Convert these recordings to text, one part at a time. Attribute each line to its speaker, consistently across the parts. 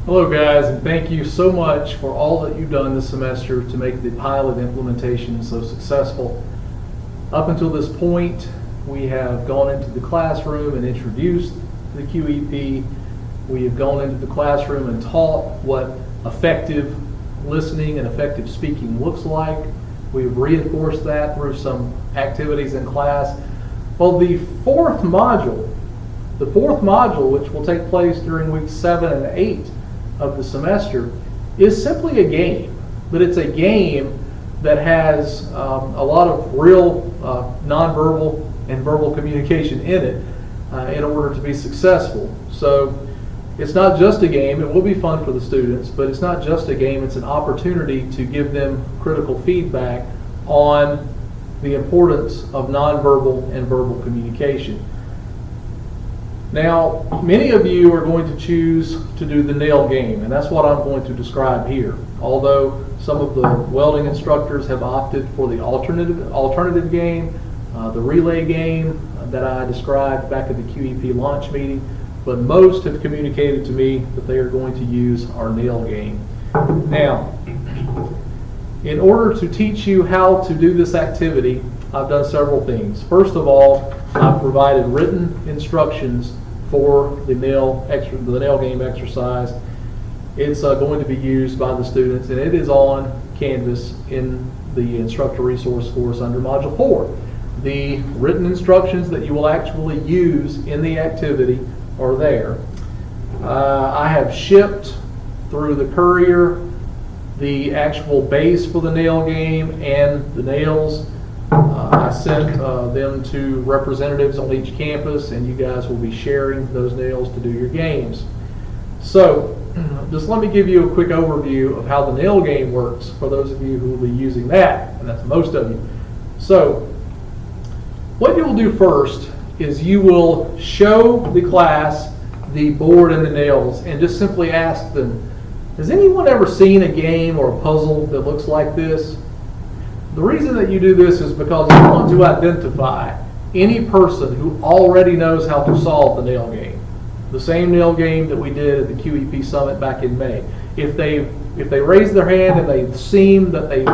Speaker 1: Hello guys, and thank you so much for all that you've done this semester to make the pilot implementation so successful. Up until this point, we have gone into the classroom and introduced the QEP. We have gone into the classroom and taught what effective listening and effective speaking looks like. We've reinforced that through some activities in class. Well, the fourth module, which will take place during weeks 7 and 8 of the semester, is simply a game, but it's a game that has a lot of real nonverbal and verbal communication in it in order to be successful. So it's not just a game. It will be fun for the students, but it's not just a game. It's an opportunity to give them critical feedback on the importance of nonverbal and verbal communication. Now, many of you are going to choose to do the nail game, and that's what I'm going to describe here. Although some of the welding instructors have opted for the alternative game, the relay game that I described back at the QEP launch meeting, but most have communicated to me that they are going to use our nail game. Now, in order to teach you how to do this activity, I've done several things. First of all, I've provided written instructions for the nail game exercise. It's going to be used by the students, and it is on Canvas in the instructor resource course under Module 4. The written instructions that you will actually use in the activity are there. I have shipped through the courier the actual base for the nail game and the nails. I sent them to representatives on each campus, and you guys will be sharing those nails to do your games. So just let me give you a quick overview of how the nail game works for those of you who will be using that, and that's most of you. So what you will do first is you will show the class the board and the nails and just simply ask them, has anyone ever seen a game or a puzzle that looks like this? The reason that you do this is because you want to identify any person who already knows how to solve the nail game. The same nail game that we did at the QEP Summit back in May. If they raise their hand and they seem that they've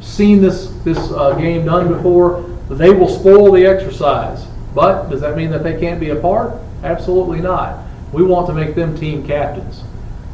Speaker 1: seen this game done before, they will spoil the exercise. But does that mean that they can't be a part? Absolutely not. We want to make them team captains.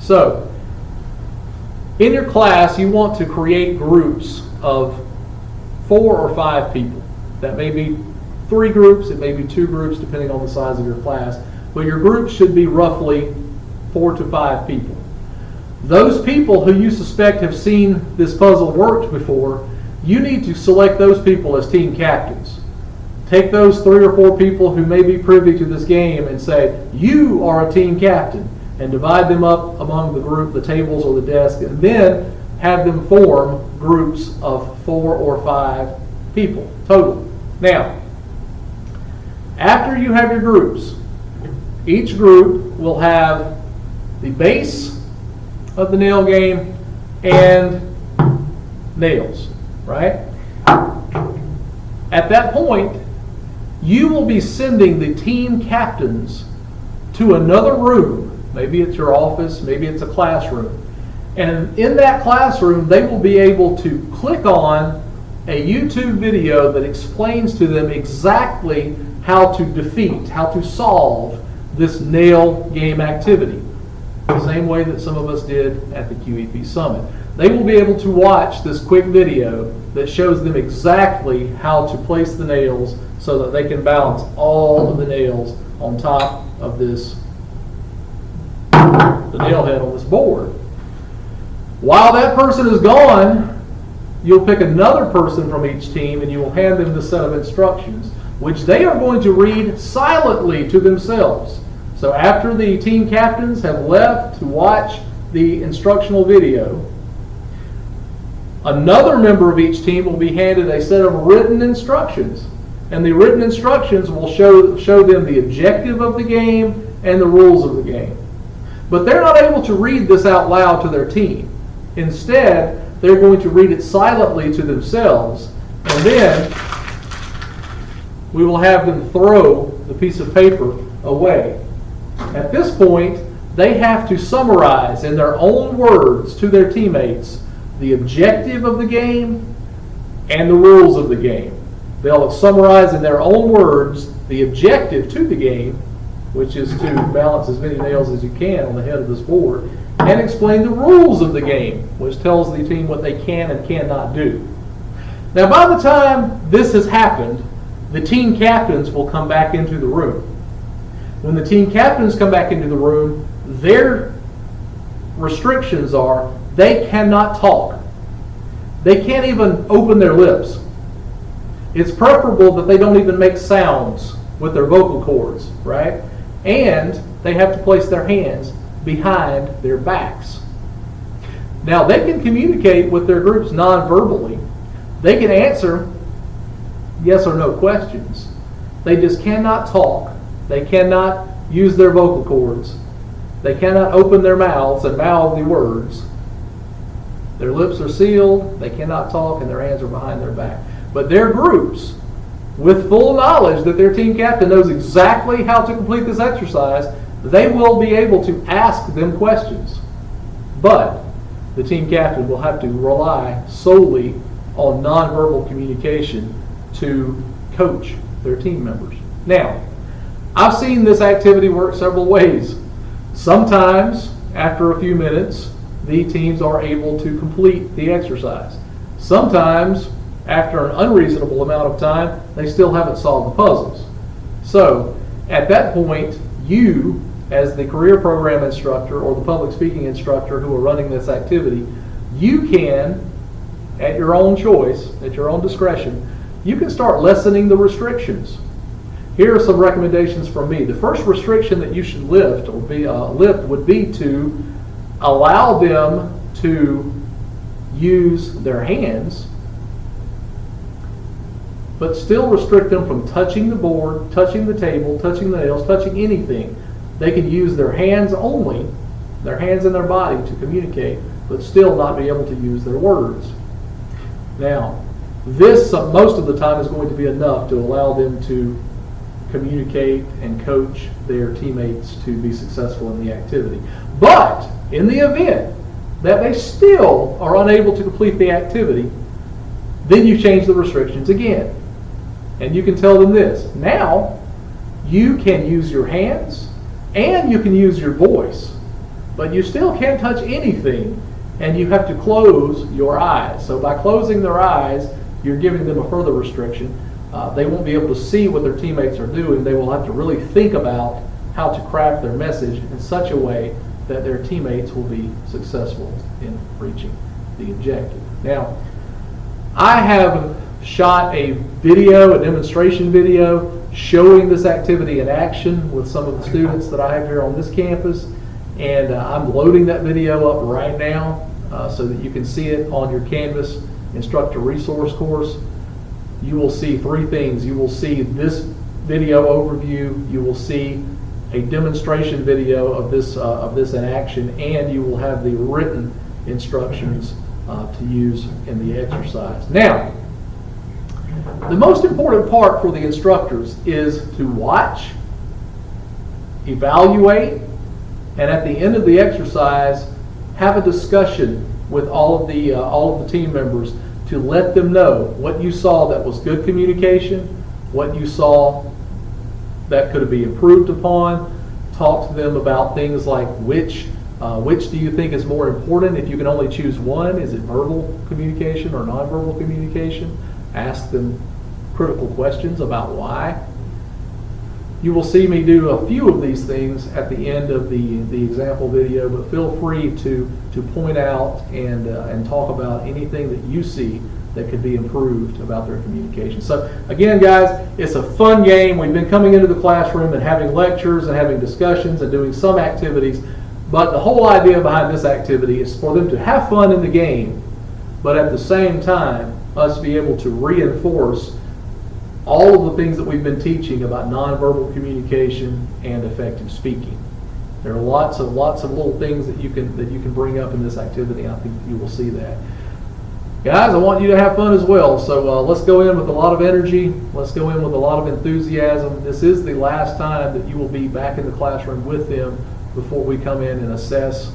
Speaker 1: So, in your class, you want to create groups of 4 or 5 people. That may be 3 groups, it may be 2 groups, depending on the size of your class. But your group should be roughly 4 to 5 people. Those people who you suspect have seen this puzzle worked before, you need to select those people as team captains. Take those 3 or 4 people who may be privy to this game and say, you are a team captain, and divide them up among the group, the tables or the desk, and then have them form groups of 4 or 5 people total. Now, after you have your groups, each group will have the base of the nail game and nails, right? At that point, you will be sending the team captains to another room. Maybe it's your office, maybe it's a classroom. And in that classroom, they will be able to click on a YouTube video that explains to them exactly how to defeat, how to solve this nail game activity. The same way that some of us did at the QEP Summit. They will be able to watch this quick video that shows them exactly how to place the nails so that they can balance all of the nails on top of the nail head on this board. While that person is gone, you'll pick another person from each team and you will hand them the set of instructions, which they are going to read silently to themselves. So after the team captains have left to watch the instructional video, another member of each team will be handed a set of written instructions. And the written instructions will show them the objective of the game and the rules of the game. But they're not able to read this out loud to their team. Instead, they're going to read it silently to themselves, and then we will have them throw the piece of paper away. At this point, they have to summarize in their own words to their teammates the objective of the game and the rules of the game. They'll summarize in their own words the objective to the game, which is to balance as many nails as you can on the head of this board, and explain the rules of the game, which tells the team what they can and cannot do. Now, by the time this has happened, the team captains will come back into the room. When the team captains come back into the room, their restrictions are they cannot talk. They can't even open their lips. It's preferable that they don't even make sounds with their vocal cords, right? And they have to place their hands behind their backs. Now, they can communicate with their groups non-verbally. They can answer yes or no questions. They just cannot talk. They cannot use their vocal cords. They cannot open their mouths and mouth the words. Their lips are sealed, they cannot talk, and their hands are behind their back. But their groups, with full knowledge that their team captain knows exactly how to complete this exercise, they will be able to ask them questions. But the team captain will have to rely solely on nonverbal communication to coach their team members. Now, I've seen this activity work several ways. Sometimes, after a few minutes, the teams are able to complete the exercise. Sometimes, after an unreasonable amount of time, they still haven't solved the puzzles. So, at that point, you, as the career program instructor or the public speaking instructor who are running this activity, you can, at your own choice, at your own discretion, you can start lessening the restrictions. Here are some recommendations from me. The first restriction that you should lift would be to allow them to use their hands, but still restrict them from touching the board, touching the table, touching the nails, touching anything. They can use their hands only, their hands and their body to communicate, but still not be able to use their words. Now, this most of the time is going to be enough to allow them to communicate and coach their teammates to be successful in the activity. But in the event that they still are unable to complete the activity, then you change the restrictions again. And you can tell them this: now you can use your hands and you can use your voice, but you still can't touch anything, and you have to close your eyes. So by closing their eyes, you're giving them a further restriction. They won't be able to see what their teammates are doing. They will have to really think about how to craft their message in such a way that their teammates will be successful in reaching the objective. Now, I have shot a demonstration video showing this activity in action with some of the students that I have here on this campus, and I'm loading that video up right now so that you can see it on your Canvas instructor resource course. You will see three things. You will see this video overview, you will see a demonstration video of this in action, and you will have the written instructions to use in the exercise. Now, the most important part for the instructors is to watch, evaluate, and at the end of the exercise, have a discussion with all of the team members to let them know what you saw that was good communication, what you saw that could be improved upon. Talk to them about things like which do you think is more important if you can only choose one? Is it verbal communication or nonverbal communication? Ask them critical questions about why. You will see me do a few of these things at the end of the example video, but feel free to point out and talk about anything that you see that could be improved about their communication. So again, guys, it's a fun game. We've been coming into the classroom and having lectures and having discussions and doing some activities, but the whole idea behind this activity is for them to have fun in the game, but at the same time, us be able to reinforce all of the things that we've been teaching about nonverbal communication and effective speaking. There are lots of little things that you can bring up in this activity, and I think you will see that. Guys, I want you to have fun as well, so let's go in with a lot of energy. Let's go in with a lot of enthusiasm. This is the last time that you will be back in the classroom with them before we come in and assess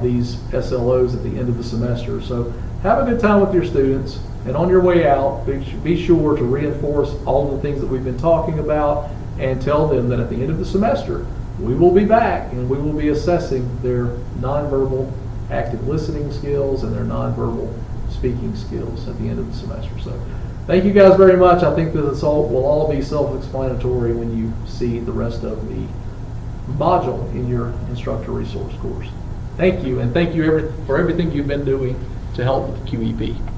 Speaker 1: these SLOs at the end of the semester. So have a good time with your students, and on your way out, be sure to reinforce all the things that we've been talking about and tell them that at the end of the semester, we will be back and we will be assessing their nonverbal active listening skills and their nonverbal speaking skills at the end of the semester. So thank you guys very much. I think that this will all be self-explanatory when you see the rest of the module in your instructor resource course. Thank you, and thank you for everything you've been doing to help with the QEP.